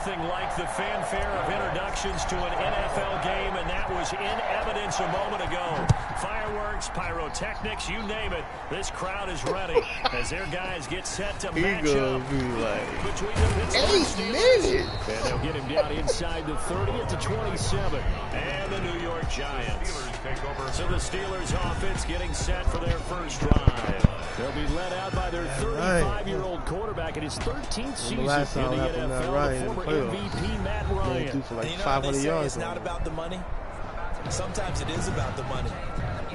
nothing like the fanfare of introductions to an NFL game, and that was in evidence a moment ago. Fireworks, pyrotechnics, you name it. This crowd is ready as their guys get set to match up between the Pittsburgh Steelers. And they'll get him down inside the 30 at the 27. And the New York Giants. So the Steelers offense getting set for their first drive. They'll be led out by their 35-year-old quarterback in his 13th season in the NFL, the former MVP Matt Ryan. For like 500 yards. It's not about the money. Sometimes it is about the money.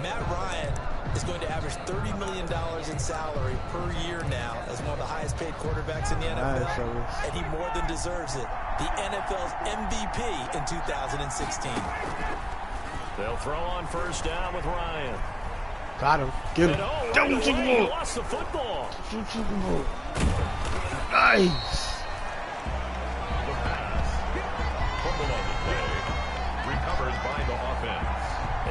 Matt Ryan is going to average $30 million in salary per year now as one of the highest paid quarterbacks in the NFL, and he more than deserves it. The NFL's MVP in 2016. They'll throw on first down with Ryan. Got him. Get him. Double chicken ball. He lost the football. Chicken ball. Nice. The pass. Fumble on the play. Recovers by the offense.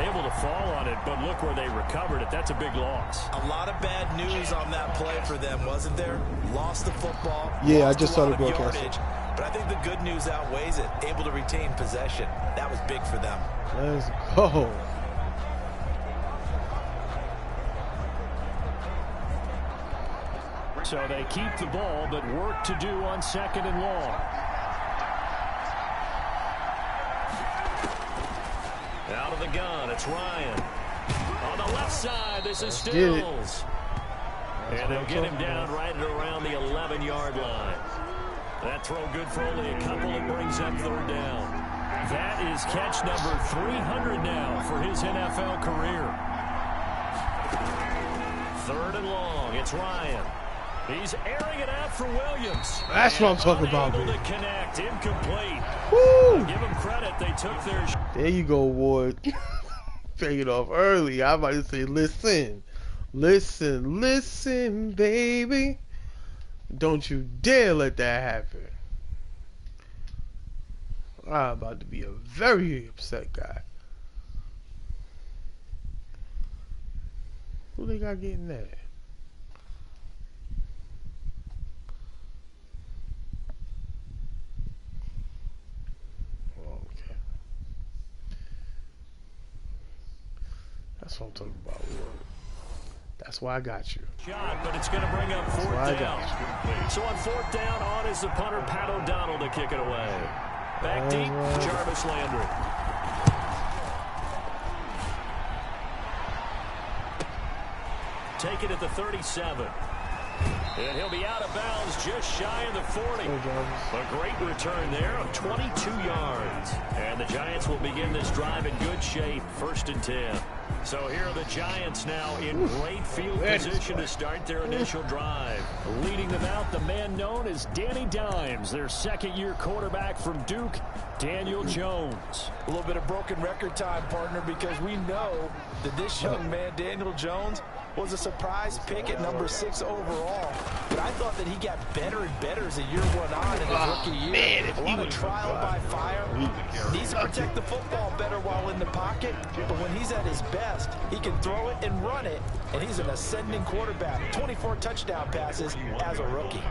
Able to fall on it, but look where they recovered it. That's a big loss. A lot of bad news on that play for them, wasn't there? Lost the football. Yeah, I just saw the broadcast. But I think the good news outweighs it. Able to retain possession. That was big for them. Let's go. So they keep the ball, but work to do on second and long. Out of the gun, it's Ryan. On the left side, this is Stills. And they'll get him down right at around the 11-yard line. That throw good for only a couple. It brings up third down. That is catch number 300 now for his NFL career. Third and long, it's Ryan. He's airing it out for Williams. That's what I'm talking about. Unable to connect, incomplete. Woo! Give him credit, they took their. There you go, Ward. Take it off early. I'm about to say, listen, listen, listen, baby. Don't you dare let that happen. I'm about to be a very upset guy. Who they got getting that? Okay. That's what I'm talking about, Ward. That's why I got you. Shot, but it's going to bring up fourth down. So on fourth down, on is the punter, Pat O'Donnell, to kick it away. Back deep, Jarvis Landry. Take it at the 37. And he'll be out of bounds just shy of the 40. A great return there of 22 yards. And the Giants will begin this drive in good shape, 1st and 10. So here are the Giants now in great field position to start their initial drive. Leading them out, the man known as Danny Dimes, their second-year quarterback from Duke, Daniel Jones. A little bit of broken record time, partner, because we know that this young man, Daniel Jones, was a surprise pick at number 6 overall. But I thought that he got better and better as the year went on in his rookie year. Man, a lot of trial by fire. Needs to protect the football better while in the pocket. But when he's at his best, he can throw it and run it. And he's an ascending quarterback. 24 touchdown passes as a rookie.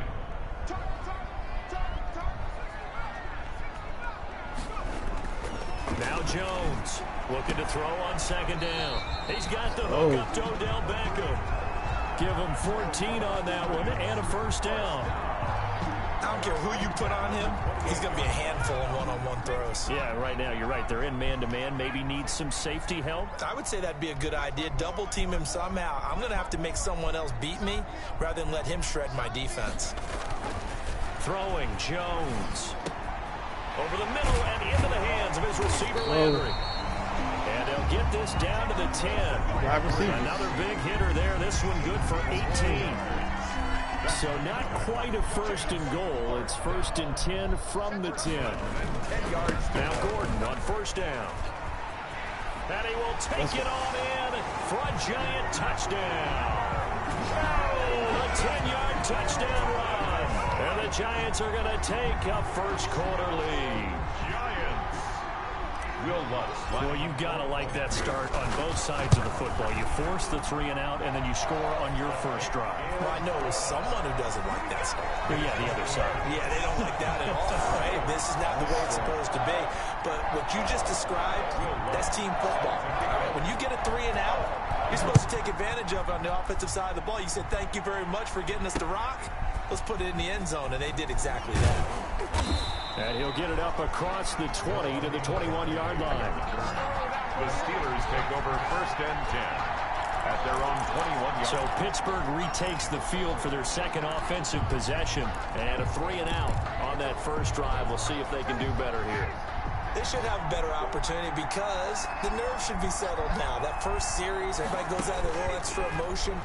Now Jones looking to throw on second down. He's got the hook up to Odell Beckham. Give him 14 on that one and a first down. I don't care who you put on him. He's going to be a handful in one-on-one throws. Yeah, right now you're right. They're in man-to-man. Maybe needs some safety help. I would say that'd be a good idea. Double team him somehow. I'm going to have to make someone else beat me rather than let him shred my defense. Throwing Jones. Over the middle and into the hands of his receiver, Landry. And they'll get this down to the 10. Another big hitter there. This one good for 18. So not quite a 1st and goal. It's 1st and 10 from the 10. Now Gordon on first down. And he will take it on in for a giant touchdown. Oh, a 10-yard touchdown run. And the Giants are going to take a first quarter lead. Giants Will Lutz. Well, you've got to like that start on both sides of the football. You force the 3 and out, and then you score on your first drive. Well, I know someone who doesn't like that start. Yeah, the other side. Yeah, they don't like that at all, right? This is not the way it's supposed to be. But what you just described, that's team football. All right? When you get a 3 and out, you're supposed to take advantage of it on the offensive side of the ball. You said, thank you very much for getting us to rock. Let's put it in the end zone, and they did exactly that. And he'll get it up across the 20 to the 21-yard line. The Steelers take over 1st and 10 at their own 21-yard. So Pittsburgh retakes the field for their second offensive possession. And a 3 and out on that first drive. We'll see if they can do better here. They should have a better opportunity because the nerves should be settled now. That first series, everybody goes out with a little extra emotion.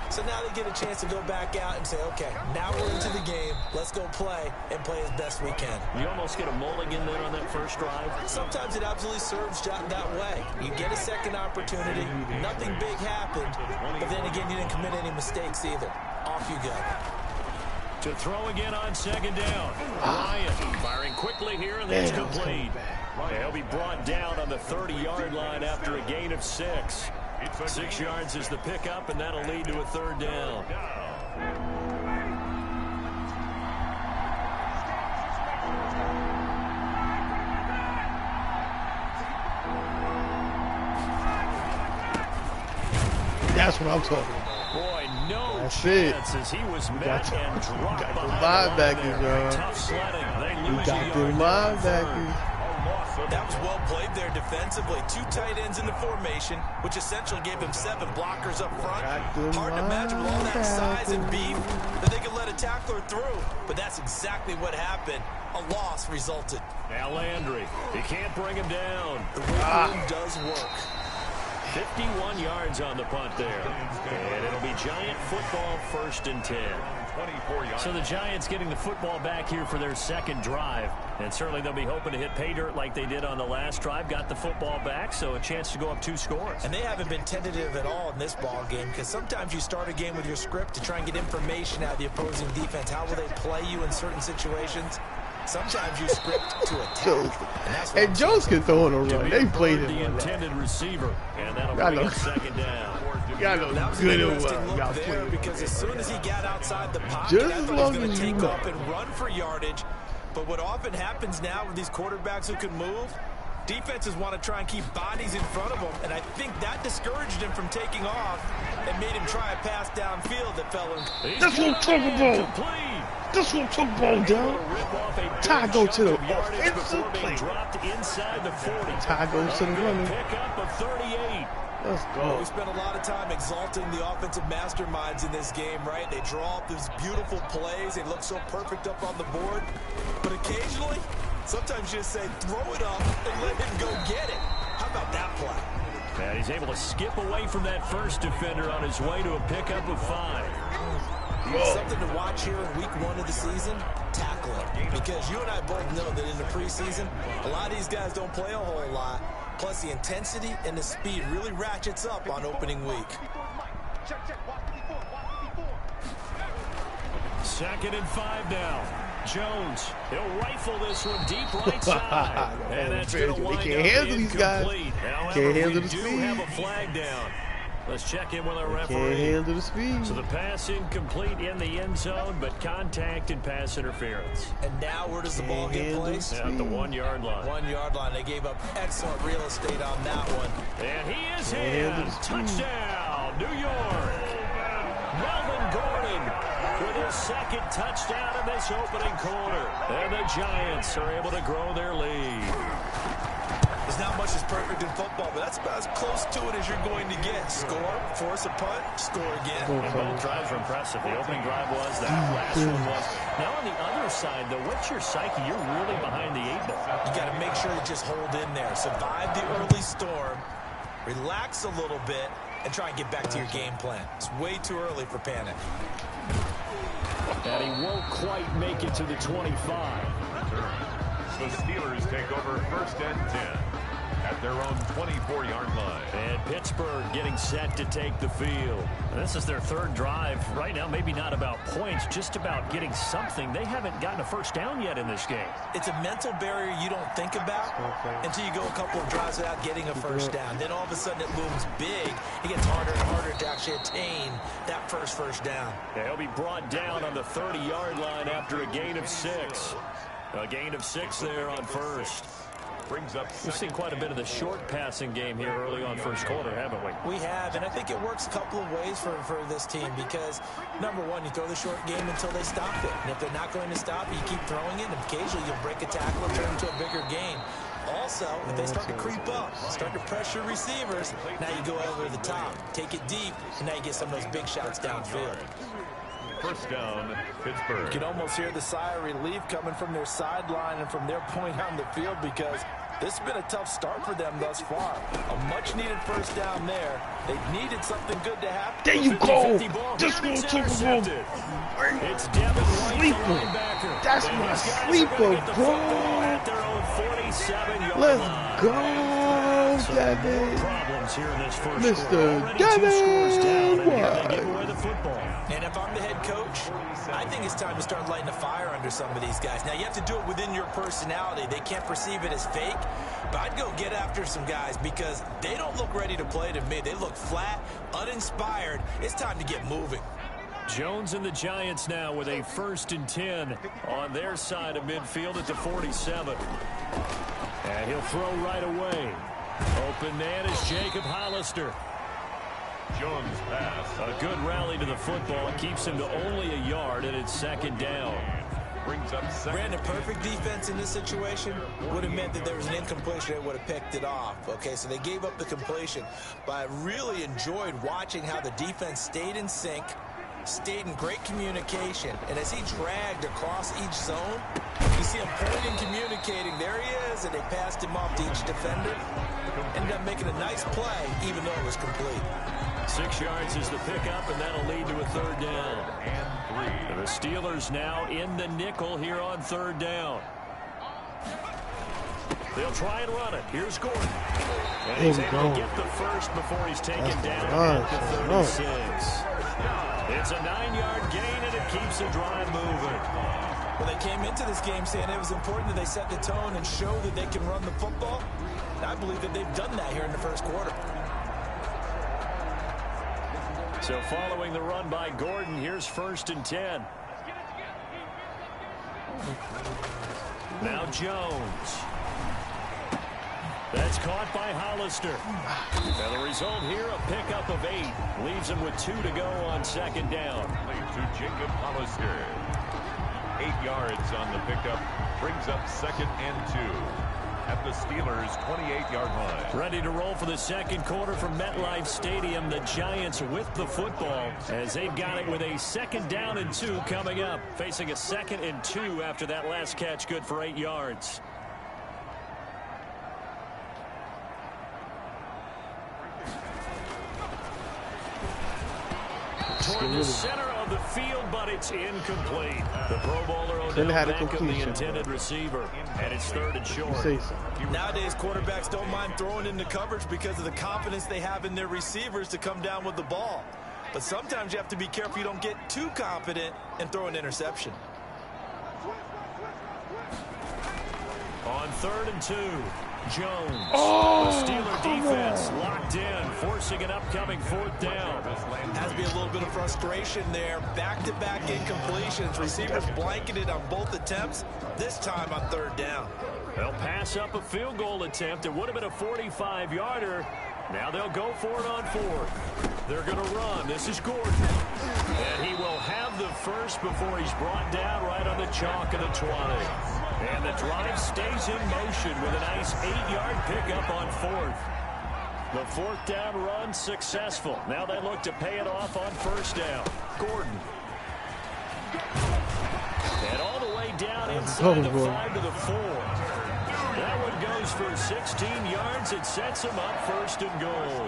So now they get a chance to go back out and say, okay, now we're into the game. Let's go play and play as best we can. You almost get a mulligan there on that first drive. Sometimes it absolutely serves that way. You get a second opportunity. Nothing big happened. But then again, you didn't commit any mistakes either. Off you go. To throw again on second down. Ryan firing quickly here, and that's complete. He'll be brought down on the 30-yard line after a gain of 6. 6 yards is the pickup, and that'll lead to a 3rd down. That's what I'm talking about. Boy, no That's chance it. as he was met and dropped got the behind the line linebackers, there. John. Tough sledding. They We lose got a the yard there on 3rd. linebackers. That was well played there defensively. 2 tight ends in the formation, which essentially gave him 7 blockers up front. Hard to imagine with all that size and beef that they could let a tackler through. But that's exactly what happened. A loss resulted. Now Landry. He can't bring him down. The wiggle room does work. 51 yards on the punt there. And it'll be Giant football 1st and 10. 24 yards. So the Giants getting the football back here for their second drive. And certainly they'll be hoping to hit pay dirt like they did on the last drive. Got the football back, so a chance to go up 2 scores. And they haven't been tentative at all in this ball game because sometimes you start a game with your script to try and get information out of the opposing defense. How will they play you in certain situations? Sometimes you script to attack. And Jones can throw on a run. They played him. The intended receiver, and that'll bring up 2nd down. Y'all know That was good an it was. interesting Y'all look there played because as soon as he got outside the pocket, Just I as thought he was long going as to you take know. up and run for yardage. But what often happens now with these quarterbacks who can move, defenses want to try and keep bodies in front of them, and I think that discouraged him from taking off and made him try a pass downfield that fell in. That's what I'm talking about. That's what I'm talking about, John. Ty go to the offensive play. Dropped inside the 40. Ty goes to the running. Pick up of 38. Let's Well, go. we spent a lot of time exalting the offensive masterminds in this game, right? They draw up these beautiful plays. They look so perfect up on the board. But occasionally, sometimes you just say, throw it up and let him go get it. How about that play? And he's able to skip away from that first defender on his way to a pickup of 5. Something to watch here in week 1 of the season, tackling. Because you and I both know that in the preseason, a lot of these guys don't play a whole lot. Plus, the intensity and the speed really ratchets up on opening week. 2nd and 5 now. Jones, he'll rifle this one deep right side. And that's going to They wind can't up handle these guys. incomplete. However, Can't handle we the do speed. have a flag down. Let's check in with our Can't referee. handle the speed. So the pass incomplete in the end zone, but contact and pass interference. And now where does the ball get handle placed? At the 1-yard line. 1 yard line. They gave up excellent real estate on that one. And he is handle in. the speed. Touchdown, New York. Melvin Gordon with his 2nd touchdown in this opening quarter. And the Giants are able to grow their lead. There's not much that's perfect in football, but that's about as close to it as you're going to get. Score, force a punt, score again. And both drives were impressive. The opening drive was, that last one was. Now on the other side, though, what's your psyche? You're really behind the 8 ball. You got to make sure you just hold in there. Survive the early storm, relax a little bit, and try and get back to your game plan. It's way too early for panic. And he won't quite make it to the 25. The Steelers take over 1st and 10 at their own 24-yard line. And Pittsburgh getting set to take the field. This is their third drive. Right now, maybe not about points, just about getting something. They haven't gotten a first down yet in this game. It's a mental barrier you don't think about until you go a couple of drives without getting a first down. Then all of a sudden it looms big. It gets harder and harder to actually attain that first down. Yeah, he'll be brought down on the 30-yard line after a gain of 6. A gain of 6 there on first. Brings up We've seen quite a bit of the short passing game here early on first quarter, haven't we? We have, and I think it works a couple of ways for this team because, number one, you throw the short game until they stop it. And if they're not going to stop it, you keep throwing it, and occasionally you'll break a tackle and turn it into a bigger game. Also, if they start to creep up, start to pressure receivers, now you go over the top, take it deep, and now you get some of those big shots downfield. first down, Pittsburgh. You can almost hear the sigh of relief coming from their sideline and from their point on the field because this has been a tough start for them thus far. A much-needed first down there. They needed something good to happen. There you go. This one Super Bowl. It's Devin White, Sleeper. linebacker. That's And my these guys are sleeper, gonna get the bro. football at their own 47-yard Let's line. go, So Devin. problems here in this first Mr. quarter. Already 2 scores down, and here White. they give away the football. And if I'm the head coach, I think it's time to start lighting a fire under some of these guys. Now, you have to do it within your personality. They can't perceive it as fake. But I'd go get after some guys because they don't look ready to play to me. They look flat, uninspired. It's time to get moving. Jones and the Giants now with a 1st and 10 on their side of midfield at the 47. And he'll throw right away. Open man is Jacob Hollister. Jones pass. A good rally to the football. Keeps him to only a yard, and it's 2nd down. Brings up second. Brandon, perfect defense in this situation would have meant that there was an incompletion. They would have picked it off. Okay, so they gave up the completion. But I really enjoyed watching how the defense stayed in sync, stayed in great communication. And as he dragged across each zone, you see him pointing, communicating. There he is, and they passed him off to each defender. Ended up making a nice play, even though it was complete. 6 yards is the pickup, and that'll lead to a 3rd down. And the Steelers now in the nickel here on 3rd down. They'll try and run it. Here's Gordon. And he's able to get the first before he's taken down at the 36. It's a 9-yard gain, and it keeps the drive moving. Well, they came into this game saying it was important that they set the tone and show that they can run the football. And I believe that they've done that here in the first quarter. So following the run by Gordon, here's 1st and 10. Now Jones. That's caught by Hollister. And the result here, a pickup of 8. Leaves him with 2 to go on 2nd down. To Jacob Hollister. 8 yards on the pickup. Brings up 2nd and 2. At the Steelers' 28-yard line. Ready to roll for the 2nd quarter from MetLife Stadium. The Giants with the football as they've got it with a 2nd down and 2 coming up. Facing a 2nd and 2 after that last catch, good for 8 yards. Toward the center of the field, but it's incomplete. The Pro Bowler Odell Beckham, the intended receiver, and it's 3rd and short. Nowadays, quarterbacks don't mind throwing into coverage because of the confidence they have in their receivers to come down with the ball. But sometimes you have to be careful you don't get too confident and throw an interception. On 3rd and 2, Jones. The Steeler defense locked in, forcing an upcoming 4th down. Has to be a little bit of frustration there. Back-to-back incompletions. Receivers blanketed on both attempts, this time on 3rd down. They'll pass up a field goal attempt. It would have been a 45-yarder. Now they'll go for it on 4th. They're going to run. This is Gordon. And he will have the first before he's brought down right on the chalk of the 20. And the drive stays in motion with a nice 8-yard pickup on 4th. The 4th down run successful. Now they look to pay it off on 1st down. Gordon. And all the way down inside the 5 to the 4. That one goes for 16 yards. It sets him up 1st and goal.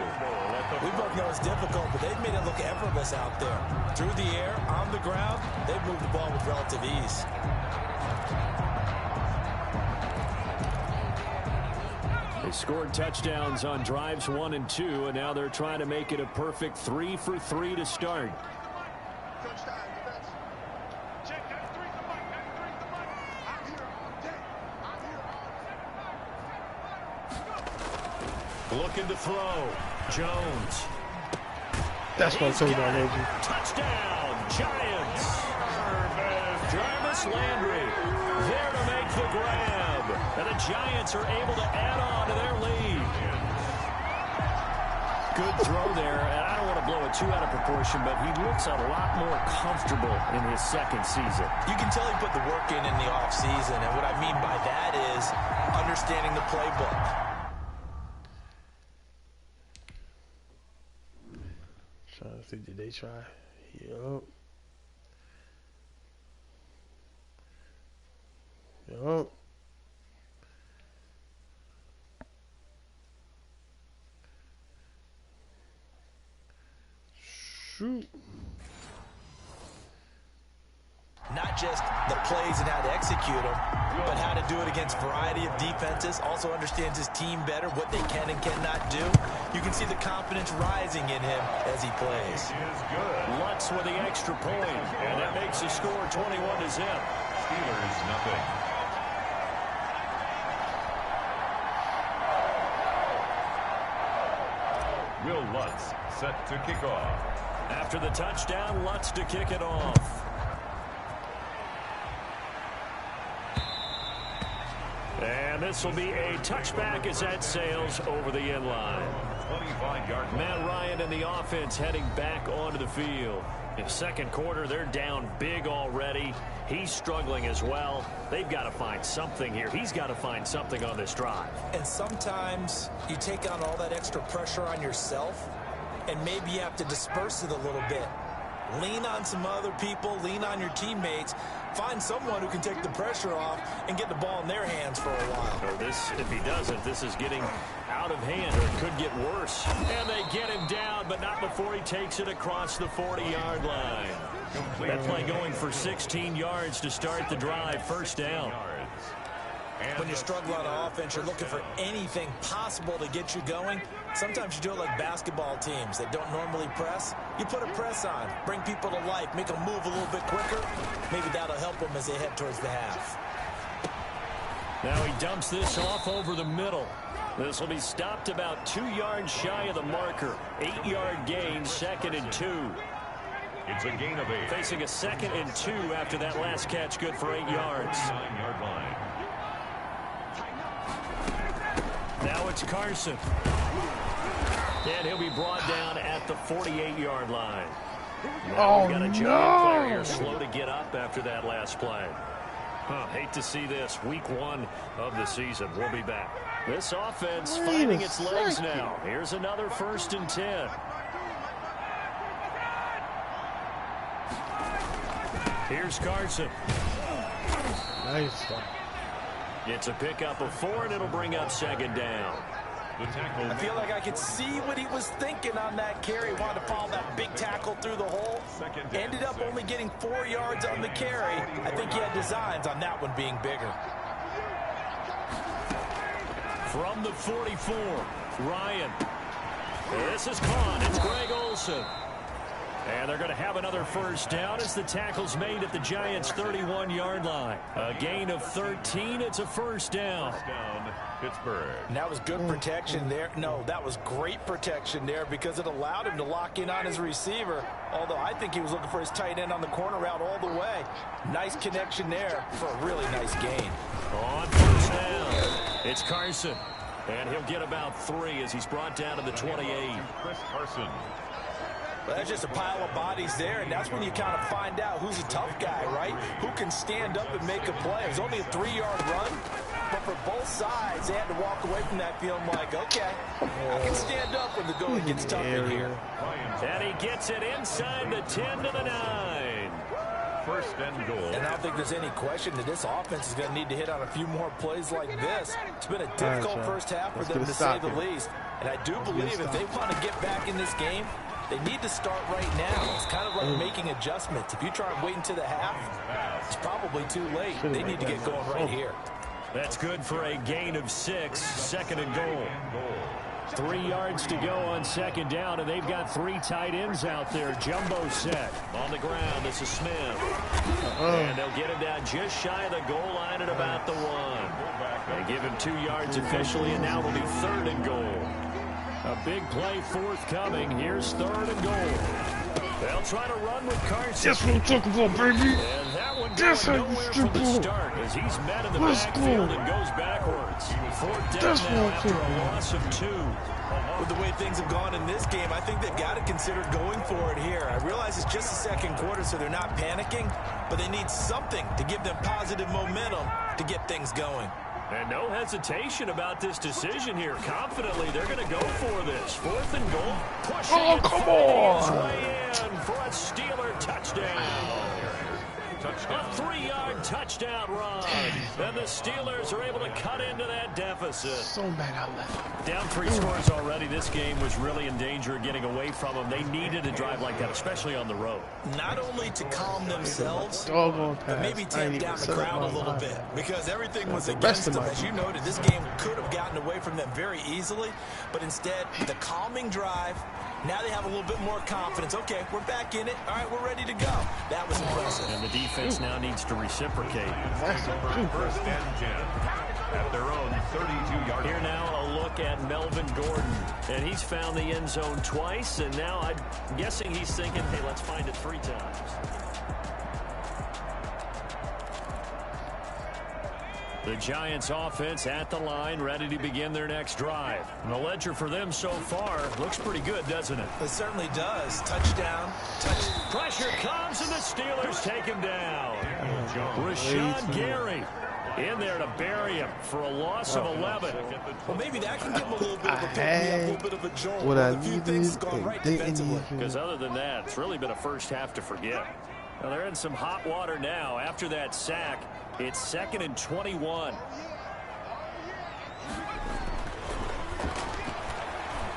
We both know it's difficult, but they've made it look effortless out there. Through the air, on the ground, they've moved the ball with relative ease. scored touchdowns on drives 1 and 2, and now they're trying to make it a perfect 3 for 3 to start. Looking to throw. Jones. That's what I'm talking about, Reggie. Touchdown, Giants. Jarvis Landry there to make the grab. And the Giants are able to add on to their lead. Good throw there. And I don't want to blow it too out of proportion, but he looks a lot more comfortable in his second season. You can tell he put the work in the offseason. And what I mean by that is understanding the playbook. Trying to see, did they try? Yup. Yup. Shoot. Not just the plays and how to execute them, but how to do it against a variety of defenses. Also understands his team better, what they can and cannot do. You can see the confidence rising in him as he plays. Lutz with the extra point, and that makes the score 21-0. Steelers nothing. Will Lutz set to kick off. After the touchdown, Lutz to kick it off. And this will be a touchback as that sails over the end line. 25-yard line. Matt Ryan and the offense heading back onto the field. In second quarter, they're down big already. He's struggling as well. They've got to find something here. He's got to find something on this drive. And sometimes you take on all that extra pressure on yourself, and maybe you have to disperse it a little bit. Lean on some other people, lean on your teammates, find someone who can take the pressure off and get the ball in their hands for a while. Or this, if he doesn't, this is getting out of hand, or it could get worse. And they get him down, but not before he takes it across the 40-yard line. That play going for 16 yards to start the drive, first down. When you struggle on offense, you're looking for anything possible to get you going. Sometimes you do it like basketball teams that don't normally press. You put a press on, bring people to life, make them move a little bit quicker. Maybe that'll help them as they head towards the half. Now he dumps this off over the middle. This will be stopped about 2 yards shy of the marker. 8-yard gain, 2nd and 2. It's a gain of 8. Facing a 2nd and 2 after that last catch, good for 8 yards. 9-yard line. Now it's Carson. And he'll be brought down at the 48-yard line. Now we got a giant player here slow to get up after that last play. Hate to see this. Week 1 of the season. We'll be back. This offense finding its legs now. Here's another 1st and 10. Here's Carson. Nice. It's a pickup of 4, and it'll bring up 2nd down. The tackle. I feel like I could see what he was thinking on that carry. Wanted to follow that big tackle through the hole. Ended up only getting 4 yards on the carry. I think he had designs on that one being bigger. From the 44, Ryan. This is caught. It's Greg Olsen. And they're going to have another 1st down as the tackle's made at the Giants' 31-yard line. A gain of 13. It's a 1st down. Touchdown, Pittsburgh. And that was good protection there. No, that was great protection there because it allowed him to lock in on his receiver. Although I think he was looking for his tight end on the corner route all the way. Nice connection there for a really nice gain. On 1st down, it's Carson. And he'll get about 3 as he's brought down to the 28. Chris Carson. Well, that's just a pile of bodies there, and that's when you kind of find out who's a tough guy, right? Who can stand up and make a play. It was only a 3-yard run, but for both sides, they had to walk away from that feeling like, okay, I can stand up when the going gets tough in here. And he gets it inside the 10 to the 9. 1st and goal. And I don't think there's any question that this offense is going to need to hit on a few more plays like this. It's been a difficult first half for them, to say the least. And I do believe if they want to get back in this game, they need to start right now. It's kind of like making adjustments. If you try and wait until the half, it's probably too late. They need to get going right here. That's good for a gain of 6, 2nd and goal. 3 yards to go on 2nd down, and they've got 3 tight ends out there. Jumbo set on the ground. This is Smith. And they'll get him down just shy of the goal line at about the 1. They give him 2 yards officially, and now it'll be 3rd and goal. A big play forthcoming. Here's 3rd and goal. They'll try to run with Carson. That's what I'm talking about, baby. And that one goes nowhere from the start as he's met in the backfield and goes backwards. 4th down now after a loss of 2. With the way things have gone in this game, I think they've got to consider going for it here. I realize it's just the 2nd quarter, so they're not panicking, but they need something to give them positive momentum to get things going. And no hesitation about this decision here. Confidently, they're going to go for this. 4th and goal. Pushing come on! His way in for a Steeler touchdown. A 3-yard touchdown run. And the Steelers are able to cut into that deficit. So mad I left. Down 3 scores already. This game was really in danger of getting away from them. They needed a drive like that, especially on the road. Not only to calm themselves, but maybe tamp down the crowd a little bit, because everything was against them. As you noted, this game could have gotten away from them very easily, but instead, the calming drive, now they have a little bit more confidence. Okay, we're back in it. All right, we're ready to go. That was impressive. And the defense now needs to reciprocate. 1st and 10 at their own 32-yard. Here now a look at Melvin Gordon. And he's found the end zone twice, and now I'm guessing he's thinking, hey, let's find it 3 times. The Giants offense at the line, ready to begin their next drive. And the ledger for them so far looks pretty good, doesn't it? It certainly does. Touchdown. Pressure comes, and the Steelers take him down. Rashawn Gary in there to bury him for a loss of 11. Well, maybe that can give him a little bit of a pick-me-up, a little bit of a jolt. What I a few things have gone right defensively. Because other than that, it's really been a first half to forget. Well, they're in some hot water now. After that sack, it's 2nd and 21.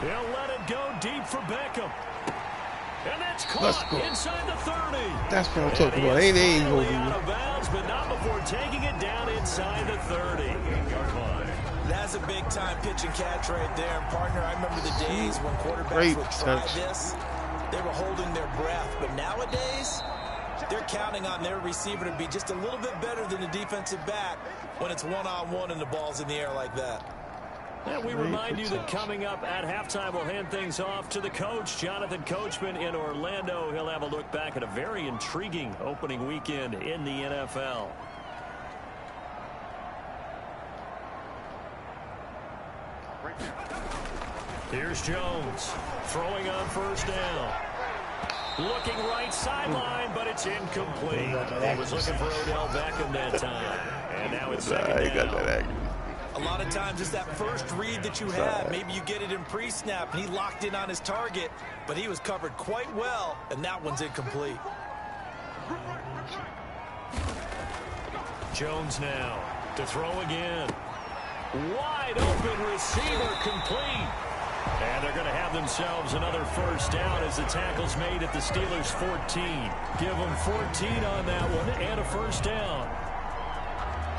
They'll let it go deep for Beckham. And that's caught inside the 30. That's what I'm talking about. Ain't they going out of bounds, but not before taking it down inside the 30. That's a big-time pitch and catch right there. And, partner, I remember the days when quarterbacks would try this. They were holding their breath. But nowadays, they're counting on their receiver to be just a little bit better than the defensive back when it's one-on-one and the ball's in the air like that. And we remind you that coming up at halftime, we'll hand things off to the coach, Jonathan Coachman in Orlando. He'll have a look back at a very intriguing opening weekend in the NFL. Here's Jones throwing on 1st down. Looking right sideline, but it's incomplete. He was looking for Odell Beckham that time. And now it's 2nd down. A lot of times it's that first read that you have. Maybe you get it in pre-snap, and he locked in on his target, but he was covered quite well, and that one's incomplete. Jones now to throw again. Wide open receiver complete. And they're going to have themselves another 1st down as the tackle's made at the Steelers' 14. Give them 14 on that one and a 1st down.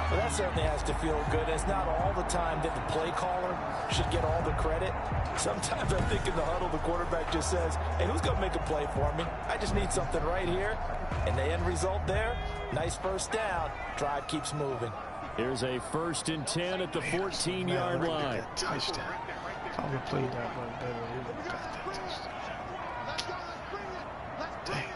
Well, that certainly has to feel good. It's not all the time that the play caller should get all the credit. Sometimes I think in the huddle, the quarterback just says, hey, who's going to make a play for me? I just need something right here. And the end result there, nice 1st down. Drive keeps moving. Here's a 1st and 10 at the 14-yard line. Touchdown. If I would have played that one better, he would have got that touchdown. Dang.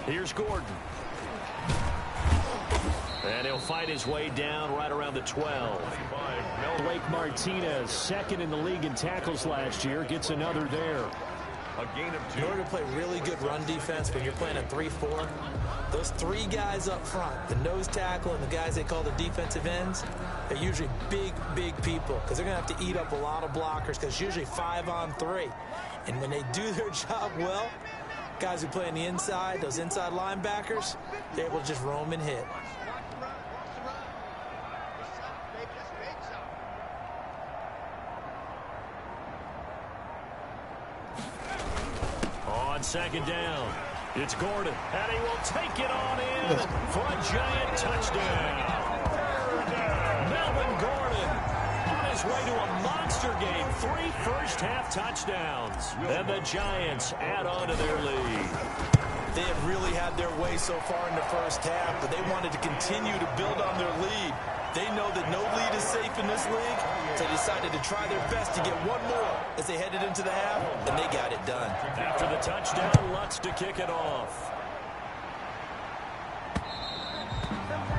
Here's Gordon. And he'll fight his way down right around the 12. Blake Martinez, 2nd in the league in tackles last year, gets another there. A gain of 2. In order to play really good run defense when you're playing a 3-4, those 3 guys up front, the nose tackle and the guys they call the defensive ends, they're usually big, big people because they're going to have to eat up a lot of blockers because it's usually 5-on-3. And when they do their job well, guys who play on the inside, those inside linebackers, they're able to just roam and hit. second down. It's Gordon, and he will take it on in for a giant touchdown. Melvin Gordon on his way to a monster game. 3 first-half touchdowns. And the Giants add on to their lead. They have really had their way so far in the first half, but they wanted to continue to build on their lead. They know that no lead is safe in this league, so they decided to try their best to get one more as they headed into the half, and they got it done. After the touchdown, Lutz to kick it off.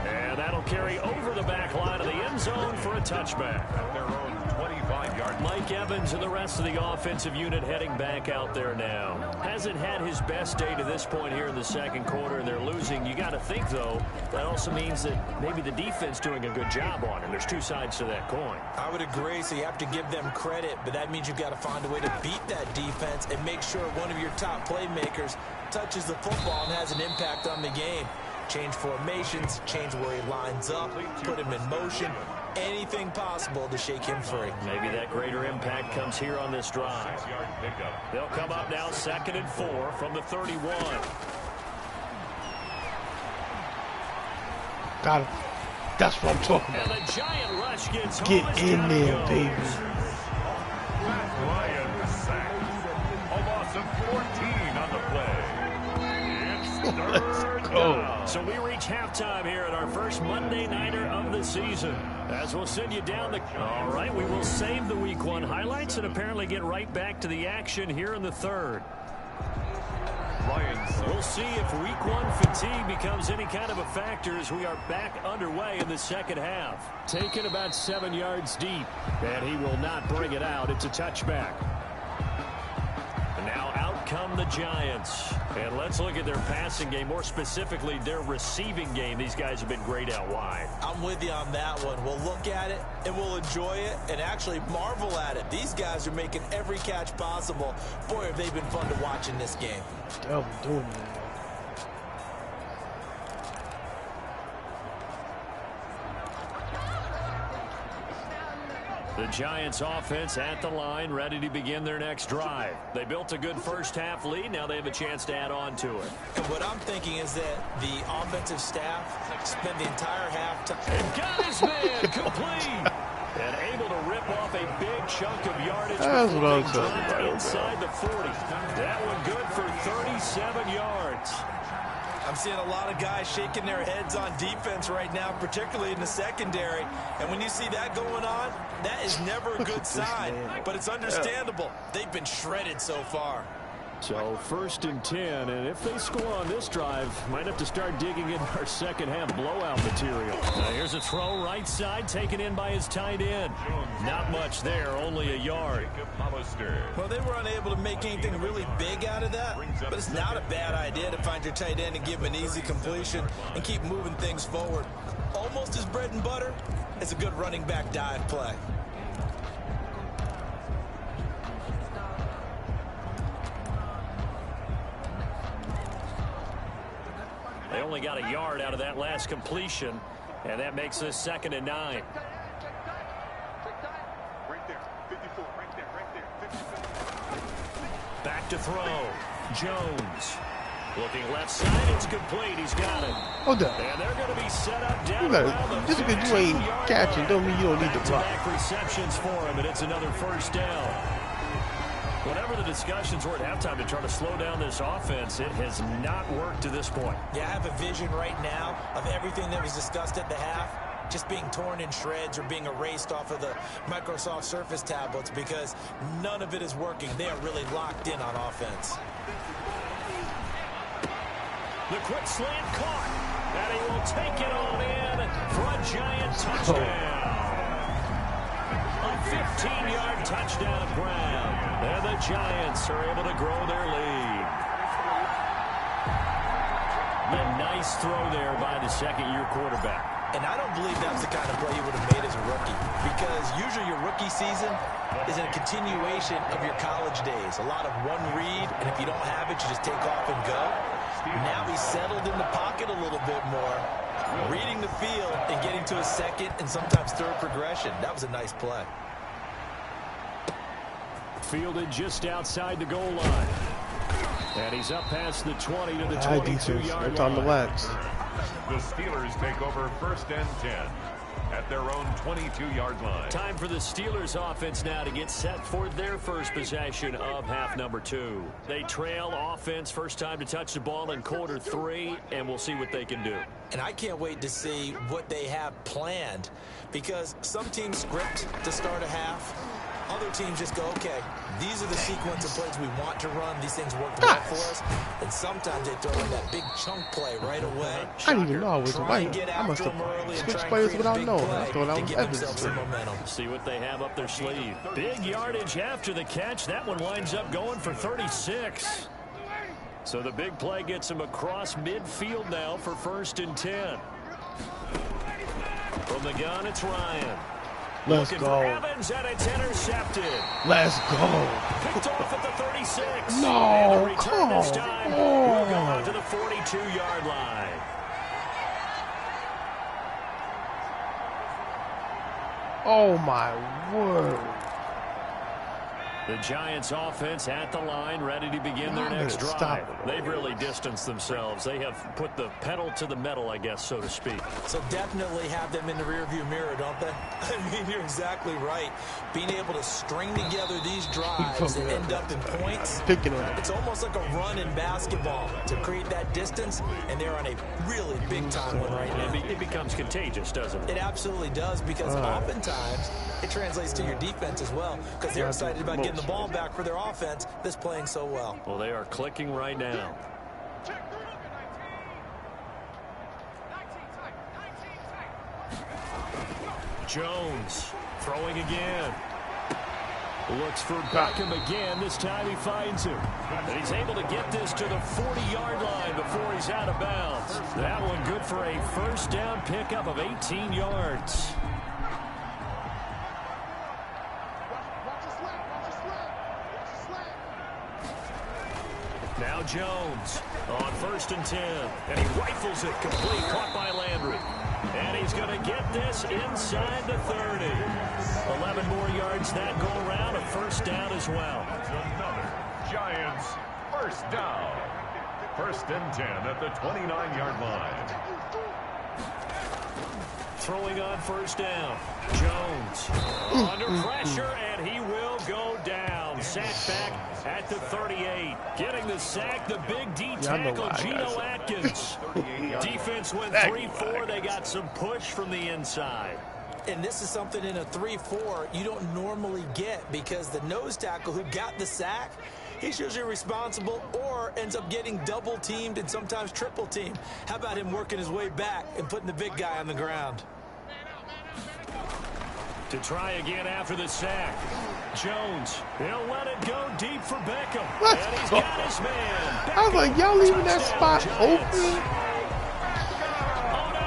And that'll carry over the back line of the end zone for a touchback. At their own 25-yard. Mike Evans and the rest of the offensive unit heading back out there now. Hasn't had his best day to this point here in the second quarter, and they're losing. You got to think, though, that also means that maybe the defense doing a good job on him. There's two sides to that coin. I would agree, so you have to give them credit, but that means you've got to find a way to beat that defense and make sure one of your top playmakers touches the football and has an impact on the game. Change formations, change where he lines up, put him in motion, anything possible to shake him free. Maybe that greater impact comes here on this drive. They'll come up now 2nd and 4 from the 31. Got him. That's what I'm talking And about. the giant rush gets home. Get in there, baby. Ryan sacked. A loss of 14 on the play. Let's go. So we reach halftime here at our first Monday Nighter of the season. As we'll send you down the... All right, we will save the Week 1 highlights and apparently get right back to the action here in the third. We'll see if Week 1 fatigue becomes any kind of a factor as we are back underway in the second half. Taken about 7 yards deep, and he will not bring it out. It's a touchback. And now out come the Giants. And let's look at their passing game, more specifically their receiving game. These guys have been great out wide. I'm with you on that one. We'll look at it, and we'll enjoy it, and actually marvel at it. These guys are making every catch possible. Boy, have they been fun to watch in this game. They'll be doing it. The Giants offense at the line, ready to begin their next drive. They built a good first-half lead. Now they have a chance to add on to it. And what I'm thinking is that the offensive staff spent the entire half time. And got his man complete. And able to rip off a big chunk of yardage. That's what I'm before they talking dropped about. inside the 40. That one good for 37 yards. I'm seeing a lot of guys shaking their heads on defense right now, particularly in the secondary. And when you see that going on, that is never a good sign. But it's understandable. They've been shredded so far. So 1st and 10, and if they score on this drive, might have to start digging in our second half blowout material. Now here's a throw right side, taken in by his tight end. Not much there, only a yard. Well, they were unable to make anything really big out of that, but it's not a bad idea to find your tight end and give him an easy completion and keep moving things forward. Almost as bread and butter as a good running back dive play. They only got a yard out of that last completion, and that makes this 2nd and 9. Back to throw. Jones. Looking left side, it's complete. He's got it. Hold up. And they're going to be set up down You around gotta, the just because you ain't 15-yard catching line. don't mean you don't need to block. Back-to-back receptions for him, and it's another first down. Whatever the discussions were at halftime to try to slow down this offense, it has not worked to this point. Yeah, I have a vision right now of everything that was discussed at the half just being torn in shreds or being erased off of the Microsoft Surface tablets because none of it is working. They are really locked in on offense. The quick slant caught, and he will take it on in for a giant touchdown. A 15-yard touchdown grab, and the Giants are able to grow their lead. A nice throw there by the second-year quarterback. And I don't believe that was the kind of play you would have made as a rookie because usually your rookie season is a continuation of your college days. A lot of one read, and if you don't have it, you just take off and go. Now he's settled in the pocket a little bit more, reading the field and getting to a second and sometimes third progression. That was a nice play. Fielded just outside the goal line. And he's up past the 20 to the High defense. 22-yard It's on the line. wax. The Steelers take over 1st and 10 at their own 22-yard line. Time for the Steelers offense now to get set for their first possession of half number 2. They trail offense, first time to touch the ball in quarter 3, and we'll see what they can do. And I can't wait to see what they have planned, because some teams script to start a half. Other teams just go, okay, these are the sequence of plays we want to run. These things work well for us. And sometimes they throw in that big chunk play right away. I didn't even know I was Try and right. get I must after them have early and switched try and players create a without big knowing. I play thought I to was give themselves some Evans. momentum. See what they have up their sleeve. Big yardage after the catch. That one winds up going for 36. So the big play gets him across midfield now for 1st and 10. From the gun, it's Ryan. Let's Looking go. for Evans, and it's intercepted. Let's go. Picked off at the 36. No, And the return come this time will go on. out to the 42-yard line. Oh my word. The Giants offense at the line, ready to begin their Y'all next better drive. stop it. They've really distanced themselves. They have put the pedal to the metal, I guess, so to speak. So definitely have them in the rearview mirror, don't they? I mean, you're exactly right. Being able to string together these drives that end up in points, Picking on it. it's almost like a run in basketball to create that distance, and they're on a really big-time one right now. It becomes contagious, doesn't it? It absolutely does, because oftentimes it translates to your defense as well, because they're excited about getting the ball back for their offense that's playing so well. Well, they are clicking right now. Jones throwing again. Looks for Beckham again. This time he finds him. And he's able to get this to the 40-yard line before he's out of bounds. That one good for a first down pickup of 18 yards. Now Jones on 1st and 10. And he rifles it complete, caught by Landry. And he's going to get this inside the 30. 11 more yards that go around, a first down as well. Another Giants first down. 1st and 10 at the 29-yard line. Throwing on first down. Jones under pressure, and he will go down. Sacked back at the 38. Getting the sack, the big D tackle, Geno Atkins. Defense went 3-4. They got some push from the inside. And this is something in a 3-4 you don't normally get, because the nose tackle who got the sack, he's usually responsible or ends up getting double teamed and sometimes triple teamed. How about him working his way back and putting the big guy on the ground? To try again after the sack. Jones, he'll let it go deep for Beckham. Let's and he's go. got his man. I was like, y'all leaving that spot Giants. open?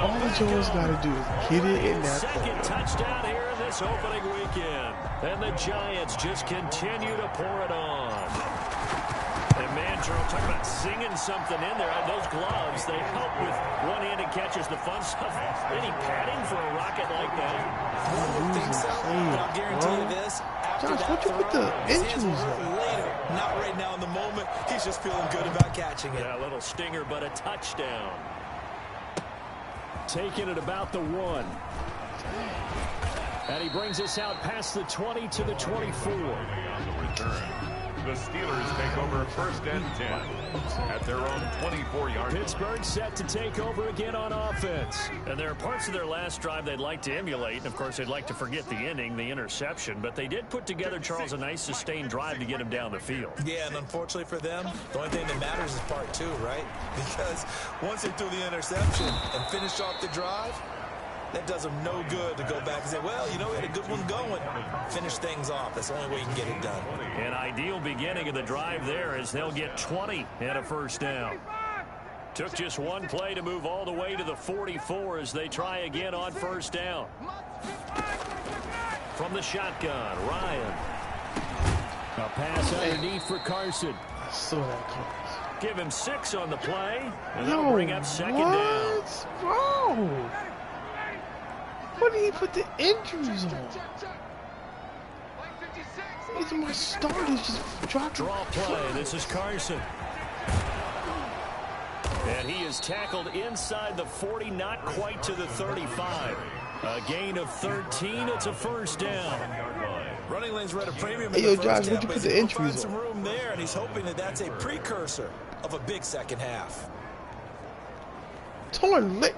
All Jones got to do is get it in that Second corner. touchdown here in this opening weekend. And the Giants just continue to pour it on. And man, Jerome, talking about singing something in there. Those gloves, they help with one-handed catches, the fun stuff. Any padding for a rocket like that? I don't think so, but I'll guarantee you this. After Josh, that what'd you put throw, the his hands will injuries hurt on? later. Not right now in the moment. He's just feeling good about catching it. Yeah, a little stinger, but a touchdown. Taking it about the 1. And he brings us out past the 20 to the 24. On the return, the Steelers take over 1st and 10 at their own 24-yard line. Pittsburgh set to take over again on offense. And there are parts of their last drive they'd like to emulate. And, of course, they'd like to forget the ending, the interception. But they did put together, Charles, a nice sustained drive to get him down the field. Yeah, and unfortunately for them, the only thing that matters is part 2, right? Because once they threw the interception and finished off the drive, that does them no good to go back and say, well, you know, we had a good one going. Finish things off. That's the only way you can get it done. An ideal beginning of the drive there as they'll get 20 and a first down. Took just one play to move all the way to the 44 as they try again on first down. From the shotgun, Ryan. A pass underneath for Carson. I saw that close. Give him 6 on the play, and that'll bring up second down. What's wrong? What did he put the injuries on? These are my starters just dropping. Draw play. This is Carson. And he is tackled inside the 40, not quite to the 35. A gain of 13. It's a first down. Running lanes were at a premium. Hey, yo, Josh, where'd you put the entries find some on? room there, and he's hoping that that's a precursor of a big second half. Torn leg.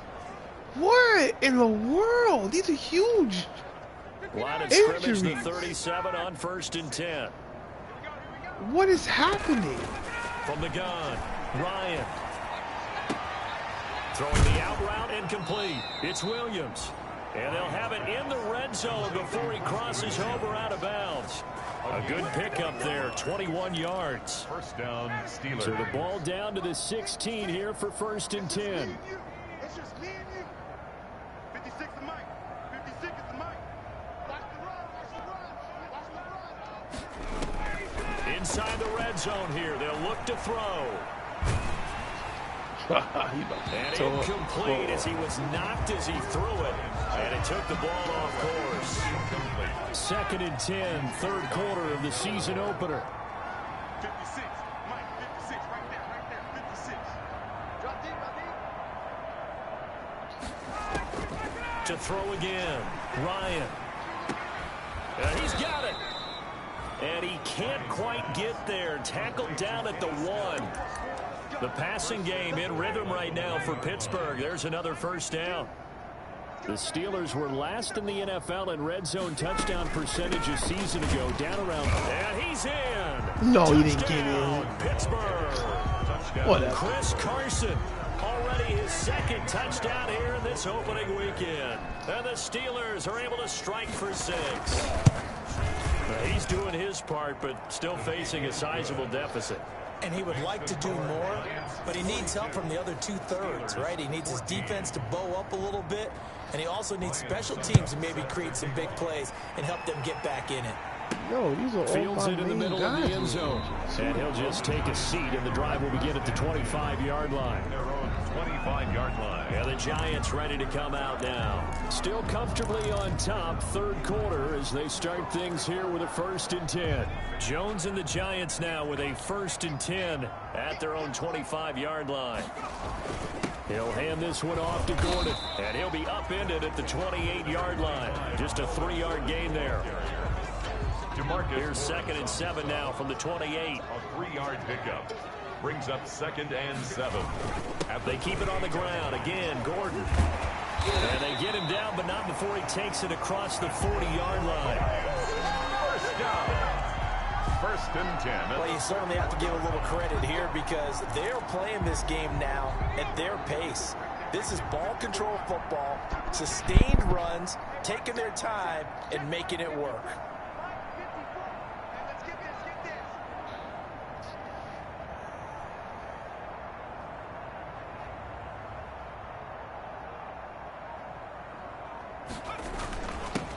What in the world? These are huge. Line of scrimmage, the 37 on 1st and 10. What is happening? From the gun, Ryan. Throwing the out route incomplete. It's Williams. And they'll have it in the red zone before he crosses over out of bounds. A good pickup there, 21 yards. First down, Steelers. So the ball down to the 16 here for 1st and 10. It's just me and you. 56 is Mike. 56 is Mike. Watch the run. Watch the run. Inside the red zone here. They'll look to throw. And incomplete as he was knocked as he threw it. And it took the ball off course. 2nd and 10, third quarter of the season opener. 56. Mike, 56. Right there. 56. Drop deep, To throw again, Ryan. And he's got it. And he can't quite get there. Tackled down at the 1. The passing game in rhythm right now for Pittsburgh. There's another first down. The Steelers were last in the NFL in red zone touchdown percentage a season ago, down around. And he's in. No, he didn't get in. Pittsburgh. Whatever. Chris Carson, already his 2nd touchdown here in this opening weekend. And the Steelers are able to strike for 6. He's doing his part, but still facing a sizable deficit. And he would like to do more, but he needs help from the other 2/3, right? He needs his defense to bow up a little bit, and he also needs special teams to maybe create some big plays and help them get back in it. Yo, these are all Fields my it in the main middle of the guys. end zone. And he'll just take a seat, and the drive will begin at the 25-yard line. Their own 25-yard line. And the Giants ready to come out now. Still comfortably on top, third quarter, as they start things here with a 1st and 10. Jones and the Giants now with a 1st and 10 at their own 25-yard line. He'll hand this one off to Gordon, and he'll be upended at the 28-yard line. Just a 3-yard gain there. Here's 2nd and 7 now from the 28. A 3-yard pickup. Brings up 2nd and 7. They keep it on the ground. Again, Gordon. And they get him down, but not before he takes it across the 40-yard line. First down. 1st and 10. Well, you certainly have to give a little credit here because they're playing this game now at their pace. This is ball control football, sustained runs, taking their time, and making it work.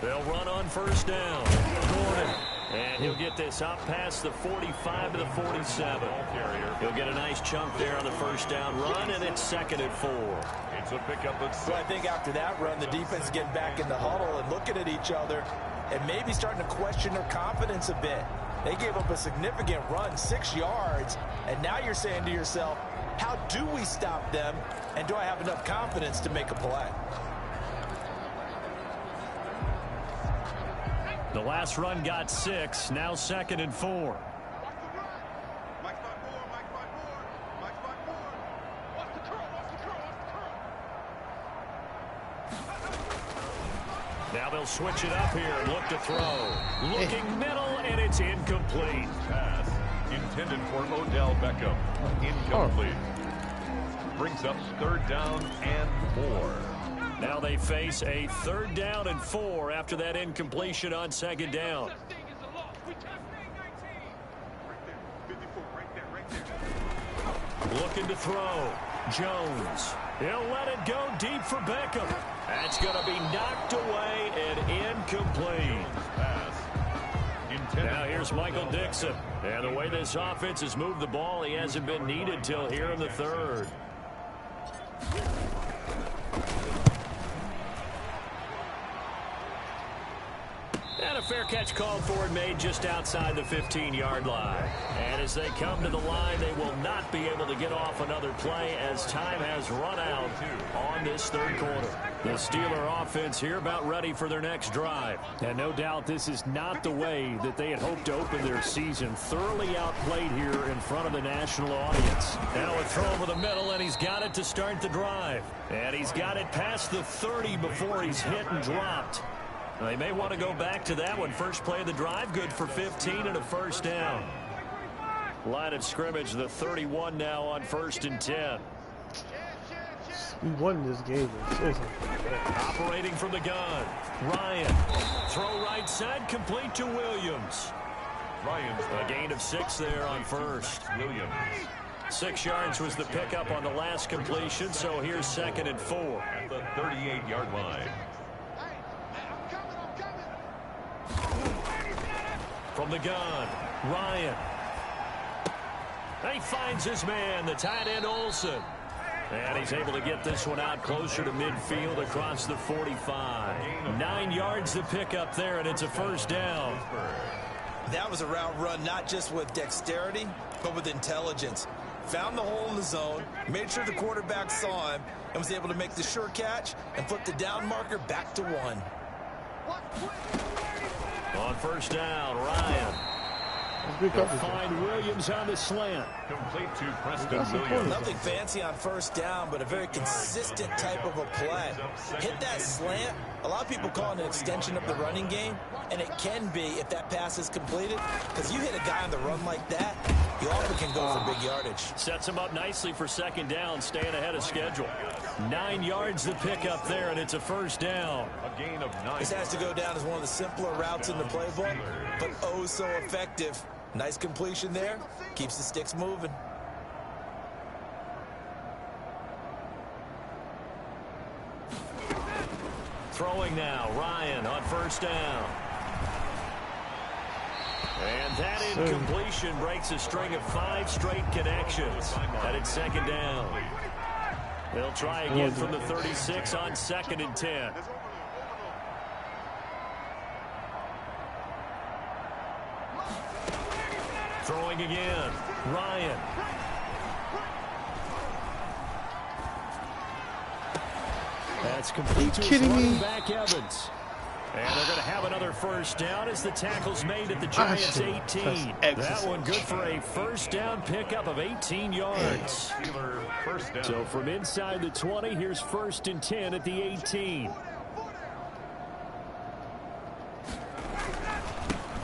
They'll run on first down. Gordon. And he'll get this up past the 45 to the 47. He'll get a nice chunk there on the first down run, and it's 2nd and 4. It's a pickup of 6. So I think after that run, the defense is getting back in the huddle and looking at each other and maybe starting to question their confidence a bit. They gave up a significant run, 6 yards, and now you're saying to yourself, how do we stop them, and do I have enough confidence to make a play? The last run got 6, now 2nd and 4. Watch the run. Mike 5-4. Mike 5-4. Mike 5-4. Watch the curl. Watch the curl. Watch the curl. Now they'll switch it up here and look to throw. Looking middle, and it's incomplete. Pass intended for Odell Beckham. Incomplete. Brings up 3rd down and 4. Now they face a 3rd down and 4 after that incompletion on 2nd down. Looking to throw. Jones. He'll let it go deep for Beckham. That's going to be knocked away and incomplete. Now here's Michael Dixon. And the way this offense has moved the ball, he hasn't been needed till here in the 3rd. And a fair catch called for and made just outside the 15-yard line. And as they come to the line, they will not be able to get off another play as time has run out on this third quarter. The Steeler offense here about ready for their next drive. And no doubt this is not the way that they had hoped to open their season. Thoroughly outplayed here in front of the national audience. Now a throw over the middle, and he's got it to start the drive. And he's got it past the 30 before he's hit and dropped. They may want to go back to that one. First play of the drive, good for 15 and a first down. Line of scrimmage, the 31 now on 1st and 10. We won this game. Operating from the gun. Ryan. Throw right side, complete to Williams. Ryan's A gain of 6 there on first. Williams. 6 yards was the pickup on the last completion, so here's 2nd and 4. At the 38-yard line. From the gun, Ryan. He finds his man, the tight end Olsen. And he's able to get this one out closer to midfield across the 45. 9 yards the pickup there, and it's a first down. That was a route run not just with dexterity, but with intelligence. Found the hole in the zone, made sure the quarterback saw him, and was able to make the sure catch and flip the down marker back to 1. On first down, Ryan. They'll find Williams on the slant. Complete to Preston Williams. Nothing fancy on first down, but a very consistent type of a play. Hit that slant. A lot of people call it an extension of the running game, and it can be if that pass is completed, because you hit a guy on the run like that, you often can go for big yardage. Sets him up nicely for 2nd down, staying ahead of schedule. 9 yards the pickup there, and it's a first down. A gain of 9. This has to go down as one of the simpler routes in the playbook, but oh so effective. Nice completion there. Keeps the sticks moving. Throwing now, Ryan on first down. And that incompletion breaks a string of 5 straight connections. And it's 2nd down. They'll try again from the 36 on 2nd and 10. Throwing again, Ryan. That's complete to his running back, Evans. And they're going to have another first down as the tackle's made at the Giants' 18. That one good for a first down pickup of 18 yards. First down. So from inside the 20, here's 1st and 10 at the 18.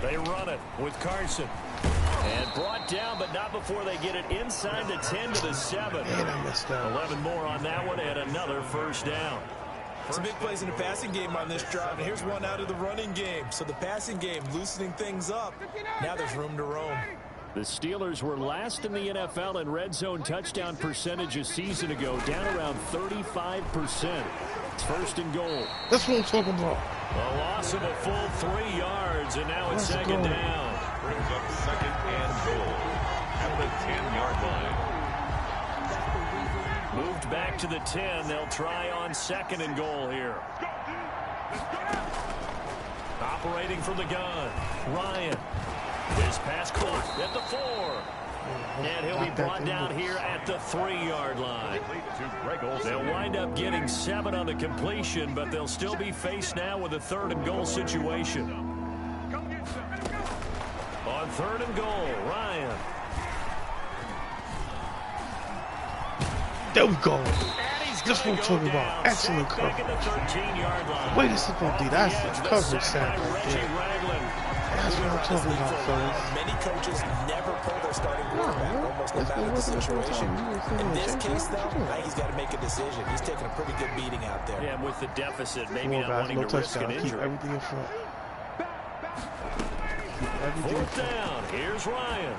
They run it with Carson. And brought down, but not before they get it inside the 10 to the 7. 11 more on that one, and another first down. Some big plays in the passing game on this drive, and here's one out of the running game. So the passing game loosening things up. Now there's room to roam. The Steelers were last in the NFL in red zone touchdown percentage a season ago, down around 35%. It's 1st and goal. That's what I'm talking about. A loss of a full 3 yards, and now it's 2nd down. Brings up 2nd and goal at the 10-yard line. Moved back to the 10. They'll try on 2nd and goal here. Operating from the gun, Ryan. His pass caught at the 4. And he'll be brought down here at the 3-yard line. They'll wind up getting 7 on the completion, but they'll still be faced now with a 3rd and goal situation. On 3rd and goal, Ryan. There we go. That's what I'm talking about. Excellent coverage. Wait a second, that's the coverage sound right there. That's what I'm talking about, fellas. Many coaches never pull their starting quarterback, almost no matter the situation. In this case, though, I think he's got to make a decision. He's taking a pretty good beating out there. Yeah, and with the deficit, maybe not wanting to risk an injury. Keep everything in front. 4th down. Here's Ryan.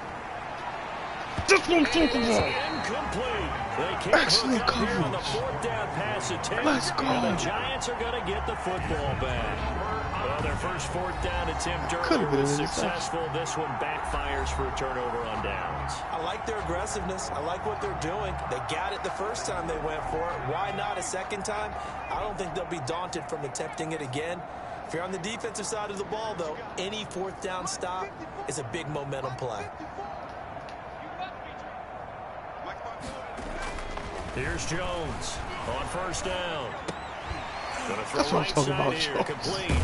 That's what I'm talking about. Incomplete. They can't Excellent coverage. On the 4th down pass attempt. Let's go. And the Giants are going to get the football back. Well, their first 4th down attempt earlier was successful. This one backfires for a turnover on downs. I like their aggressiveness. I like what they're doing. They got it the first time they went for it. Why not a second time? I don't think they'll be daunted from attempting it again. If you're on the defensive side of the ball, though, any fourth down stop is a big momentum play. Here's Jones on first down. Gonna throw That's what I'm right talking side about, here, Jones. complete.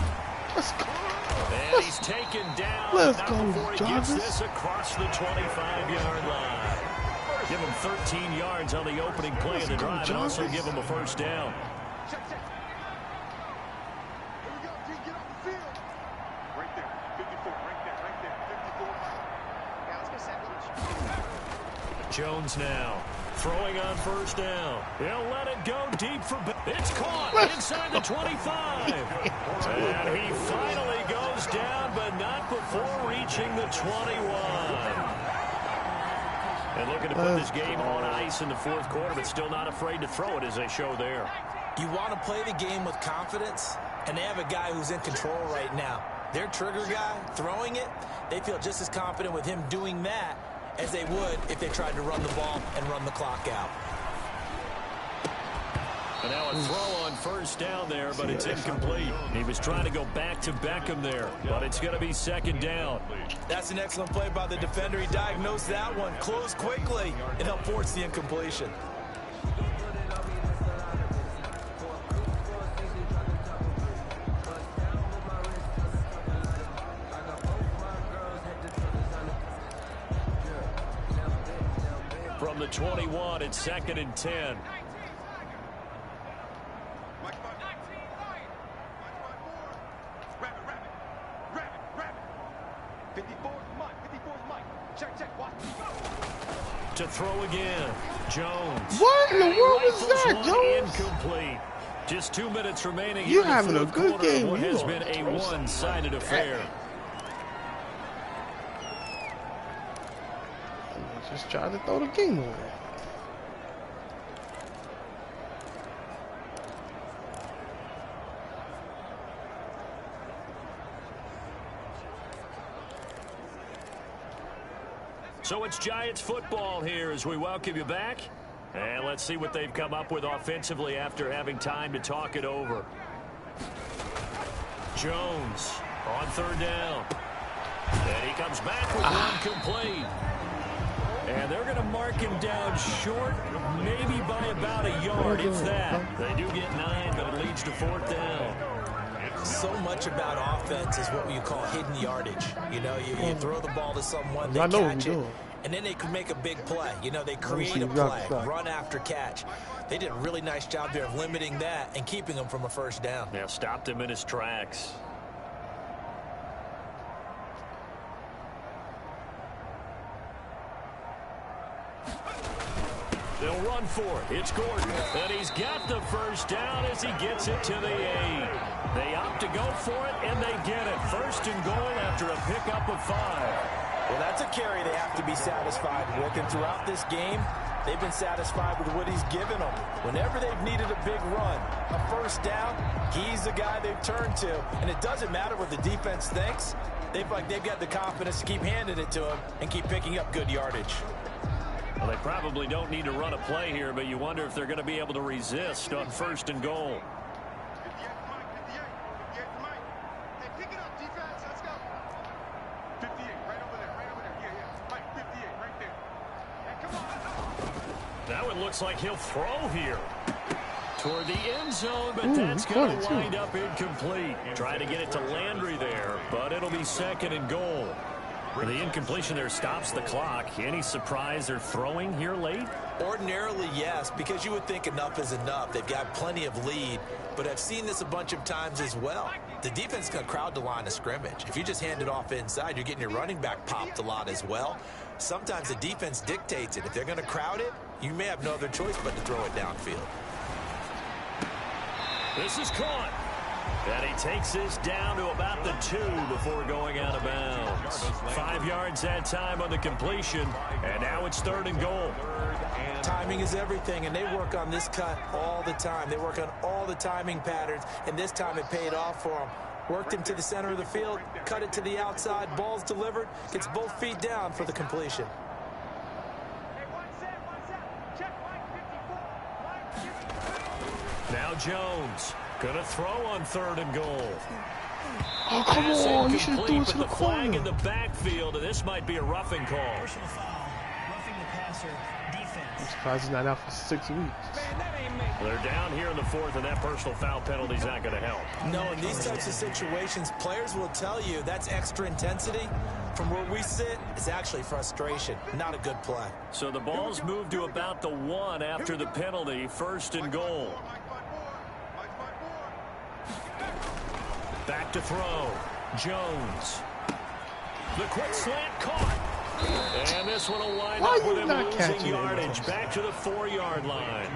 Let's go. And he's taken down. Let's Not go, before he gets Jarvis. this across the 25-yard line. Give him 13 yards on the opening play of the drive, and also give him a first down. Check. Here we go. Get off the field. Right there. 54. Right there. 54. Yeah, let's go sandwich. Jones now throwing on first down. He'll let it go deep for... It's caught inside the 25. And he finally goes down, but not before reaching the 21. And looking to put this game on ice in the fourth quarter, but still not afraid to throw it as they show there. You want to play the game with confidence, and they have a guy who's in control right now. Their trigger guy throwing it, they feel just as confident with him doing that as they would if they tried to run the ball and run the clock out. And now a throw on first down there, but it's incomplete. He was trying to go back to Beckham there, but it's going to be second down. That's an excellent play by the defender. He diagnosed that one, closed quickly, and helped force the incompletion. From the 21, it's second and 10. To throw again, Jones. What in the world is Rifles that, one Jones? Incomplete. Just 2 minutes remaining. You're here in the having a fourth good quarter of game. what You has are been a one-sided affair. Just trying to throw the game away. So it's Giants football here as we welcome you back. And let's see what they've come up with offensively after having time to talk it over. Jones on third down. And he comes back with one complete. And they're going to mark him down short, maybe by about a yard, if that. They do get 9, but it leads to fourth down. So much about offense is what you call hidden yardage. You know, you throw the ball to someone, they catch it, and then they can make a big play. You know, they create a play, run after catch. They did a really nice job there of limiting that and keeping him from a first down. Yeah, stopped him in his tracks. They'll run for it. It's Gordon. And he's got the first down as he gets it to the 8. They opt to go for it, and they get it. First and goal after a pickup of 5. Well, that's a carry they have to be satisfied with. And throughout this game, they've been satisfied with what he's given them. Whenever they've needed a big run, a first down, he's the guy they've turned to. And it doesn't matter what the defense thinks. They've got the confidence to keep handing it to him and keep picking up good yardage. Well, they probably don't need to run a play here, but you wonder if they're going to be able to resist on first and goal. 58 to Mike. Hey, pick it up, defense. Let's go. 58, right over there. Yeah. Mike, 58, right there. Hey, come on. Now it looks like he'll throw here toward the end zone, but that's going to wind up incomplete. Trying to get it to Landry there, but it'll be second and goal. The incompletion there stops the clock. Any surprise they're throwing here late? Ordinarily, yes, because you would think enough is enough. They've got plenty of lead, but I've seen this a bunch of times as well. The defense is going to crowd the line of scrimmage. If you just hand it off inside, you're getting your running back popped a lot as well. Sometimes the defense dictates it. If they're going to crowd it, you may have no other choice but to throw it downfield. This is caught. And he takes this down to about the 2 before going out of bounds. 5 yards that time on the completion, and now it's third and goal. Timing is everything, and they work on this cut all the time. They work on all the timing patterns, and this time it paid off for them. Worked him to the center of the field, cut it to the outside, ball's delivered, gets both feet down for the completion. Now Jones. Gonna throw on third and goal. Oh, come Pass on. You should have threw it incomplete, to the but flag in corner. the backfield, and this might be a roughing call. Personal foul, roughing the passer, defense. I'm surprised he's not out for 6 weeks. They're down here in the fourth, and that personal foul penalty's not going to help. No, in these types of situations, players will tell you that's extra intensity. From where we sit, it's actually frustration. Not a good play. So the ball's moved to about the 1 after the penalty, 1st and goal. Back to throw. Jones. The quick slant caught. And this one will wind up with him losing yardage. Back to the 4-yard line.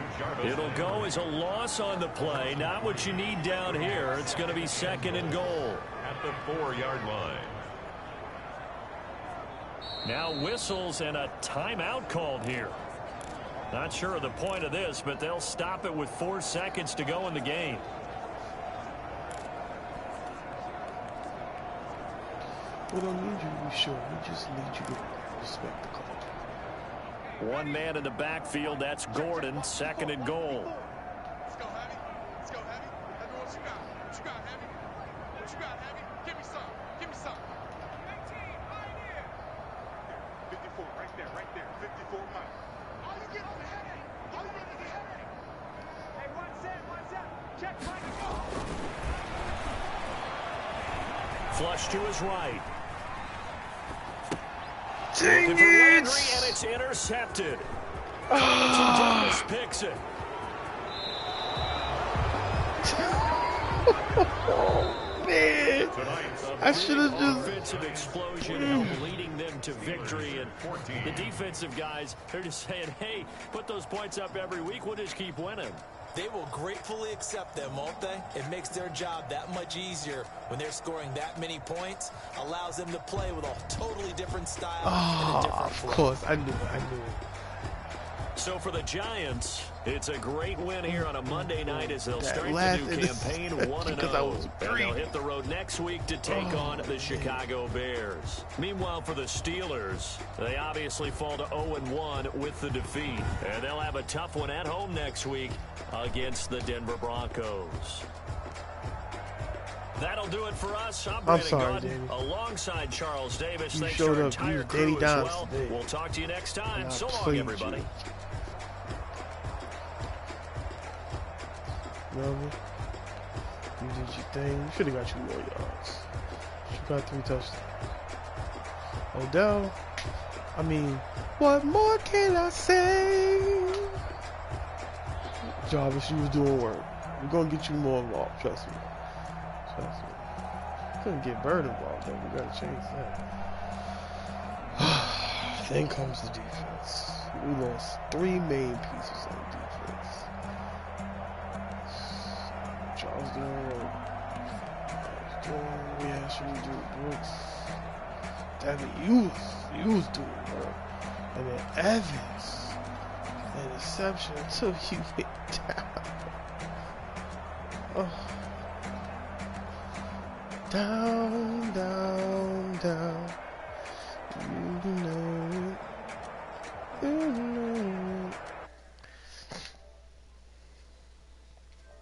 It'll go as a loss on the play. Not what you need down here. It's going to be 2nd and goal. At the 4-yard line. Now whistles and a timeout called here. Not sure of the point of this, but they'll stop it with 4 seconds to go in the game. We don't need you to be sure. We just need you to respect the call. 1 man in the backfield. That's Gordon. 2nd and goal. Let's go, Heavy. Let's go, Heavy. Heavy, what you got? What you got, Heavy? What you got, Heavy? Give me some. Give me some. 54, right there, right there. 54 miles. All you get on the Heavy. All you get on the Heavy. Hey, one set. Check, right, go. Flush to his right. Dang Looking for Landry, and it! it's intercepted. Carlton Davis picks it. Oh, man. I should have just... Offensive explosion helped leading them to victory, and the defensive guys, they're just saying, hey, put those points up every week, we'll just keep winning. They will gratefully accept them, won't they? It makes their job that much easier when they're scoring that many points. Allows them to play with a totally different style and a different Of flow. course, I knew it. So for the Giants, it's a great win here on a Monday night as they'll That start the last new campaign 1-0. because I was And they'll greedy. hit the road next week to take on the Chicago Bears. Meanwhile, for the Steelers, they obviously fall to 0-1 with the defeat. And they'll have a tough one at home next week against the Denver Broncos. That'll do it for us. I'm Brandon sorry, Gunn, Danny. alongside Charles Davis. You Thanks showed to our up. You entire were crew Danny as Dimes well. today. We'll talk to you next time. And I So long, played everybody. you. Melvin, you did your thing. You should have got you more yards. You got 3 touchdowns. Odell, I mean, what more can I say? Jarvis, you was doing work. We're going to get you more involved, trust me. Trust me. Couldn't get Bird involved, though. We got to change that. Then comes the defense. We lost 3 main pieces on defense. Charles doing work. Charles doing what we actually do. Brooks. Devin, you was doing work. And then Evans. Interception until you went down. Oh. Down, down, down. You know it. You know